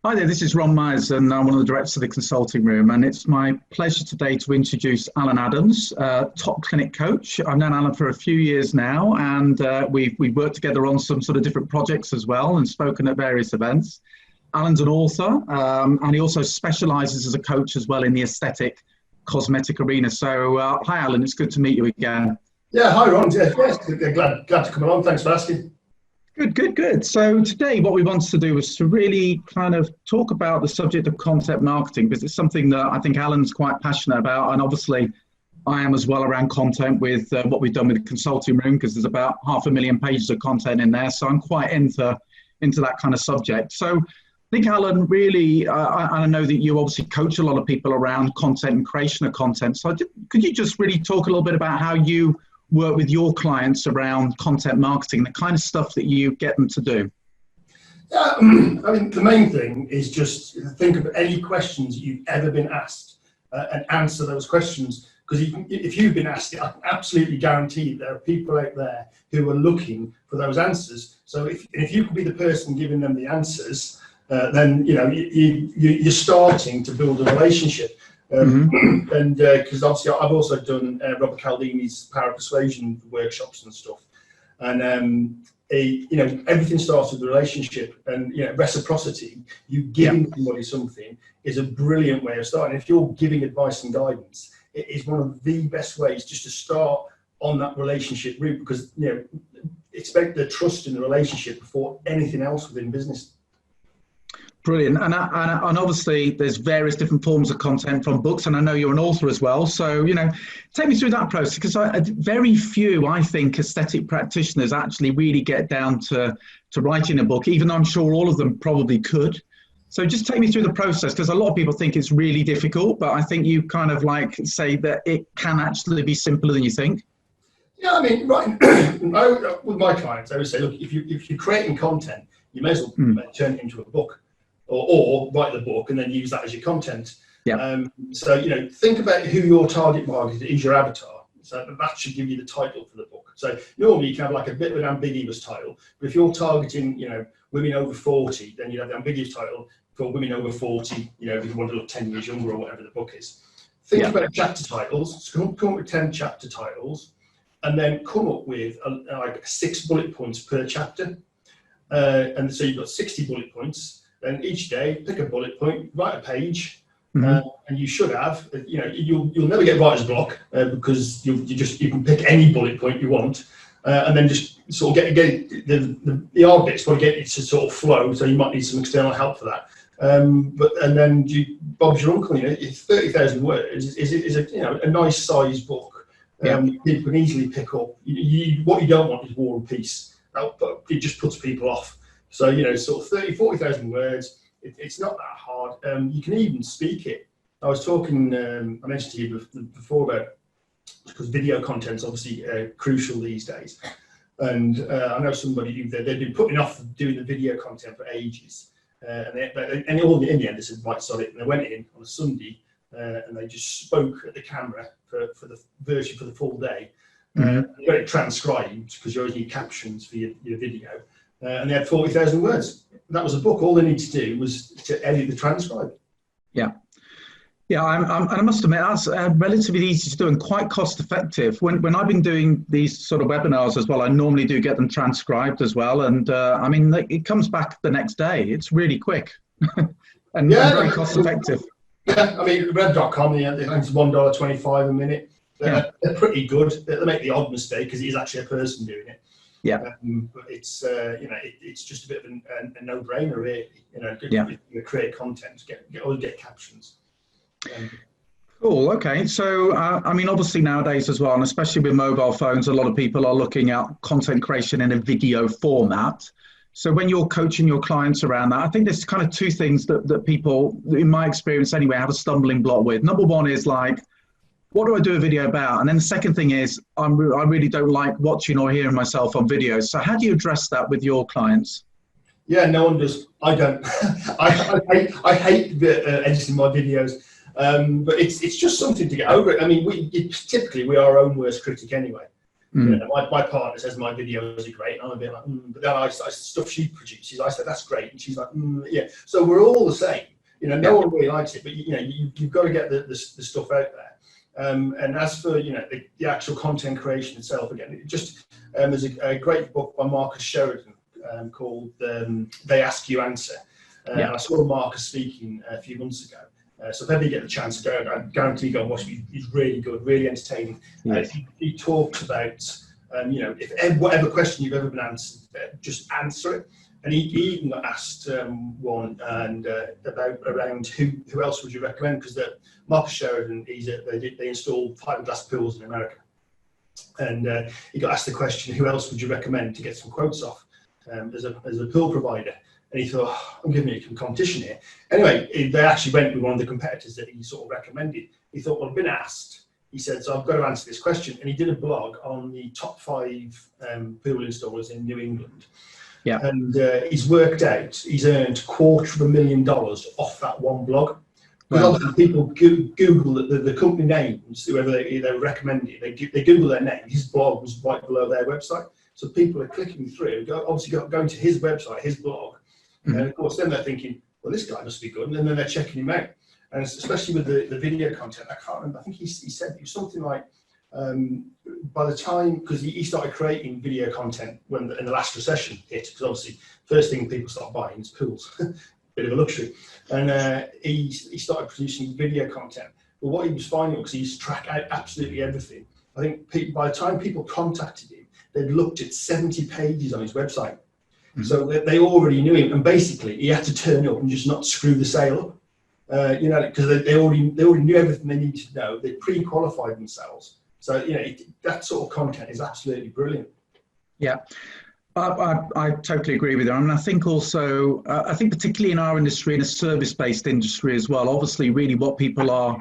Hi there, this is Ron Myers, and I'm one of the directors of the consulting room. And it's my pleasure today to introduce AlanSAdams, top clinic coach. I've known Alan for a few years now, and we've worked together on some sort of different projects as well and spoken at various events. Alan's an author, and he also specialises as a coach as well in the aesthetic cosmetic arena. So, hi, Alan, it's good to meet you again. Yeah, hi, Ron. Yes, glad to come along. Thanks for asking. Good. So today what we wanted to do was to really kind of talk about the subject of content marketing, because it's something that I think Alan's quite passionate about, and obviously I am as well around content with what we've done with the consulting room, because there's about 500,000 pages of content in there, so I'm quite into that kind of subject. So I think, Alan, really, I know that you obviously coach a lot of people around content and creation of content, so could you just really talk a little bit about how you work with your clients around content marketing, the kind of stuff that you get them to do? Yeah, I mean, the main thing is just think of any questions you've ever been asked and answer those questions. Because if you've been asked it, I can absolutely guarantee there are people out there who are looking for those answers. So if you could be the person giving them the answers, then you're starting to build a relationship. And because obviously I've also done Robert Cialdini's Power of Persuasion workshops and stuff, and everything starts with the relationship, and reciprocity. You giving somebody something is a brilliant way of starting. If you're giving advice and guidance, it is one of the best ways just to start on that relationship route, because expect the trust in the relationship before anything else within business. Brilliant. And obviously there's various different forms of content from books, and I know you're an author as well. So, take me through that process, because very few, I think, aesthetic practitioners actually really get down to writing a book, even though I'm sure all of them probably could. So just take me through the process, because a lot of people think it's really difficult, but I think you kind of say that it can actually be simpler than you think. Yeah, I mean, right. With my clients, I would say, look, if you're creating content, you may as well turn it into a book. Or write the book and then use that as your content. Yeah. So think about who your target market is, your avatar. So that should give you the title for the book. So normally you can have like a bit of an ambiguous title, but if you're targeting women over 40, then you have the ambiguous title for women over 40. If you want to look 10 years younger or whatever the book is. Think about chapter titles. Come up with 10 chapter titles, and then come up with like 6 bullet points per chapter. And so you've got 60 bullet points. And each day, pick a bullet point, write a page, and you should have, you'll never get writer's block because you can pick any bullet point you want, and then just sort of get the hard bits, got to get it to sort of flow. So you might need some external help for that. And then Bob's your uncle. 30,000 words is a nice sized book. People can easily pick up. What you don't want is War and Peace. It just puts people off. So, sort of 30,000, 40,000 words, it's not that hard. You can even speak it. I was talking, I mentioned to you before about, because video content's obviously crucial these days. And I know somebody who they've been putting off doing the video content for ages. And all in the end, they said, right, sorry. And they went in on a Sunday and they just spoke at the camera for the version for the full day. They got it transcribed, because you always need captions for your video. And they had 40,000 words. That was a book. All they needed to do was to edit the transcribe. Yeah. I must admit, that's relatively easy to do and quite cost effective. When I've been doing these sort of webinars as well, I normally do get them transcribed as well. And it comes back the next day. It's really quick and very cost effective. Yeah, I mean, Rev.com, it's $1.25 a minute. They're pretty good. They make the odd mistake because it is actually a person doing it. Yeah, but it's it's just a bit of a no-brainer, really. Create content, get captions. Cool. Okay. So obviously nowadays as well, and especially with mobile phones, a lot of people are looking at content creation in a video format. So when you're coaching your clients around that, I think there's kind of two things that people, in my experience anyway, have a stumbling block with. Number one is what do I do a video about? And then the second thing is, I really don't like watching or hearing myself on videos. So how do you address that with your clients? Yeah, no one does. I don't. I hate editing my videos, but it's just something to get over it. I mean, typically we are our own worst critic anyway. You know, my partner says my videos are great, and I'm a bit like, but then I stuff she produces, I said that's great, and she's like, yeah. So we're all the same. You know, no one really likes it, but you know, you've got to get the stuff out there. And as for, you know, the actual content creation itself, again, there's a great book by Marcus Sheridan called They Ask You Answer. I saw Marcus speaking a few months ago. So if ever you get the chance to go, I guarantee you go and watch him. He's really good, really entertaining. Yes. He talks about, you know, if whatever question you've ever been answered, just answer it. And he even got asked one and around who else would you recommend? Because Marcus Sheridan, they install fiberglass pools in America, and he got asked the question, who else would you recommend to get some quotes off as a pool provider? And he thought, I'm giving you some competition here. Anyway, they actually went with one of the competitors that he sort of recommended. He thought, well, I've been asked. He said, so I've got to answer this question. And he did a blog on the top 5 pool installers in New England. Yeah. And he's worked out, he's earned $250,000 off that one blog. Because obviously people Google the company names, whoever they recommended, they Google their name. His blog was right below their website. So people are clicking through, going to his website, his blog. And of course, then they're thinking, well, this guy must be good. And then they're checking him out. And especially with the video content, I can't remember, I think he said it was something like, by the time, because he started creating video content when in the last recession hit, because obviously first thing people start buying is pools, bit of a luxury, and he started producing video content. But what he was finding, because he used to track out absolutely everything, I think by the time people contacted him, they'd looked at 70 pages on his website. So they already knew him, and basically he had to turn up and just not screw the sale up, you know, because they already knew everything they needed to know. They pre-qualified themselves. So, you know, that sort of content is absolutely brilliant. Yeah, I totally agree with you. I mean, I think also, I think particularly in our industry, in a service-based industry as well, obviously really what people are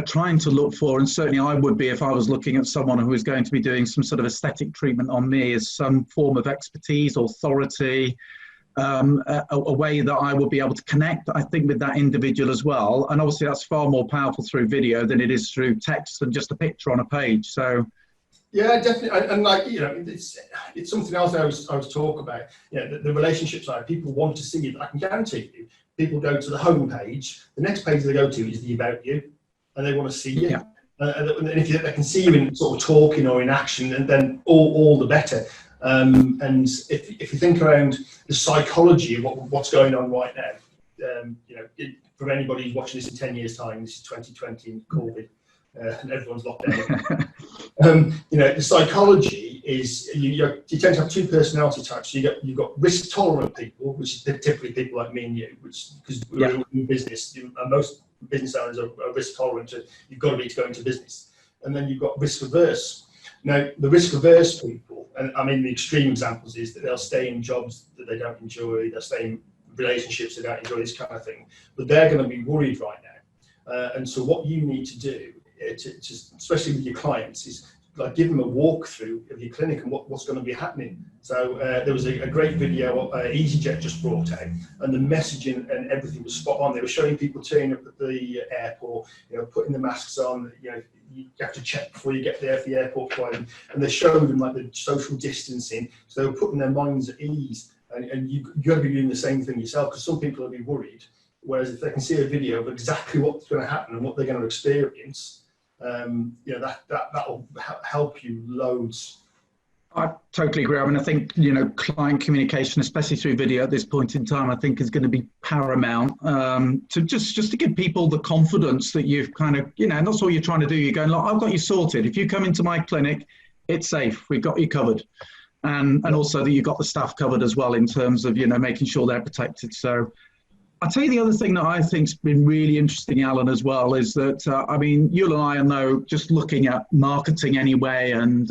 trying to look for, and certainly I would be if I was looking at someone who is going to be doing some sort of aesthetic treatment on me, is some form of expertise, authority, a way that I will be able to connect, I think, with that individual as well. And obviously that's far more powerful through video than it is through text and just a picture on a page. So yeah, definitely. And like, you know, it's something else I was talking about. You know, the relationship side, people want to see it. I can guarantee you, people go to the home page, the next page they go to is the About You, and they want to see you. Yeah. And if they can see you in sort of talking or in action, and then all the better. And if you think around the psychology of what's going on right now, you know, for anybody who's watching this in 10 years' time, this is 2020 and COVID, and everyone's locked down. You know, the psychology is you tend to have 2 personality types. So you've got risk tolerant people, which is typically people like me and you, because we're in business, and most business owners are risk tolerant. You've got to be to go into business, and then you've got risk averse. Now, the risk-averse people, and I mean the extreme examples is that they'll stay in jobs that they don't enjoy, they'll stay in relationships they don't enjoy, this kind of thing, but they're going to be worried right now. And so what you need to do, especially with your clients, is like give them a walkthrough of your clinic and what's going to be happening. So there was a great video EasyJet just brought out, and the messaging and everything was spot on. They were showing people turning up at the airport, you know, putting the masks on, you know, you have to check before you get there for the airport flight, and they showed them like the social distancing, so they were putting their minds at ease, and you've got to be doing the same thing yourself, because some people will be worried, whereas if they can see a video of exactly what's going to happen and what they're going to experience, you know, that'll help you loads. I totally agree. I mean, I think, you know, client communication, especially through video at this point in time, I think is going to be paramount, to just to give people the confidence that you've kind of, you know, and that's all you're trying to do. You're going, look, I've got you sorted. If you come into my clinic, it's safe. We've got you covered. And also that you've got the staff covered as well in terms of, you know, making sure they're protected. So I'll tell you the other thing that I think's been really interesting, Alan, as well, is that, I mean, you and I know, just looking at marketing anyway, and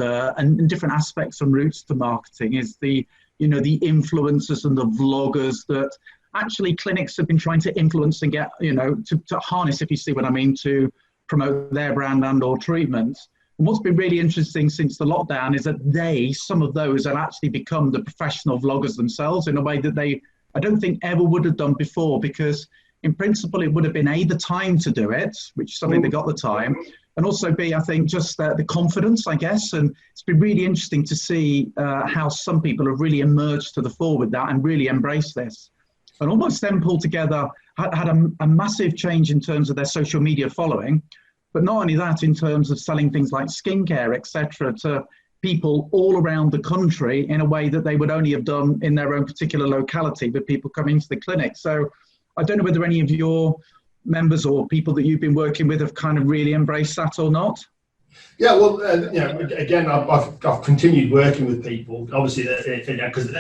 different aspects and routes to marketing, is the, you know, the influencers and the vloggers that actually clinics have been trying to influence and get, you know, to harness, if you see what I mean, to promote their brand and or treatment. And what's been really interesting since the lockdown is that some of those have actually become the professional vloggers themselves in a way that they, I don't think ever would have done before, because in principle, it would have been A, the time to do it, which is something they got the time, and also B, I think just the confidence, I guess. And it's been really interesting to see how some people have really emerged to the fore with that and really embraced this. And almost then pulled together, had a massive change in terms of their social media following, but not only that, in terms of selling things like skincare, etc., to people all around the country in a way that they would only have done in their own particular locality with people coming to the clinic. So I don't know whether any of your members or people that you've been working with have kind of really embraced that or not. Yeah, well, again, I've continued working with people, obviously, because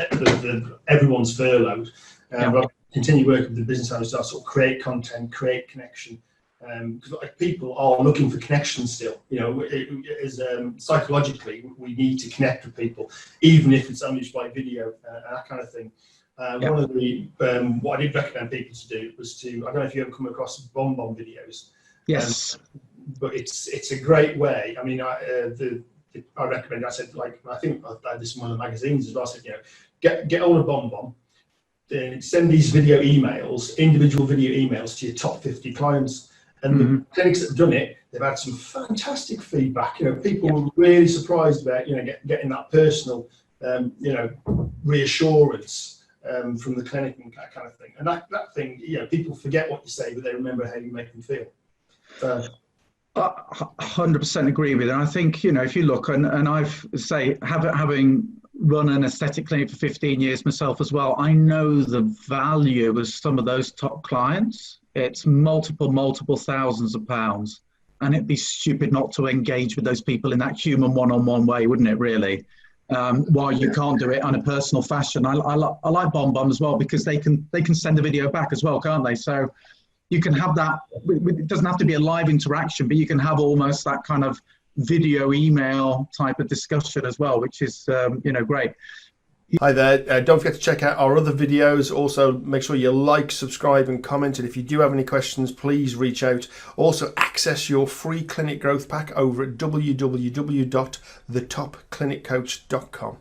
everyone's furloughed. But I've continued working with the business owners to sort of create content, create connection. Because people are looking for connection still. Psychologically, we need to connect with people, even if it's only just by video, that kind of thing. One of the what I did recommend people to do was to, I don't know if you ever come across bonbon videos. Yes. But it's a great way. I mean, I recommend. I said, like, I think I had this in one of the magazines as well. I said, get on a bonbon, then send these video emails, individual video emails to your top 50 clients. And the clinics that have done it, they've had some fantastic feedback. People were really surprised about, getting that personal, reassurance from the clinic and that kind of thing. And that thing, people forget what you say, but they remember how you make them feel. 100% agree with it. And I think, if you look, and having run an aesthetic clinic for 15 years myself as well, I know the value of some of those top clients. It's multiple thousands of pounds. And it'd be stupid not to engage with those people in that human one-on-one way, wouldn't it, really? While you can't do it on a personal fashion. I like BombBomb as well, because they can send a video back as well, can't they? So you can have that. It doesn't have to be a live interaction, but you can have almost that kind of video email type of discussion as well, which is great. Hi there, don't forget to check out our other videos. Also, make sure you like, subscribe and comment, and if you do have any questions, please reach out. Also, access your free clinic growth pack over at www.thetopcliniccoach.com.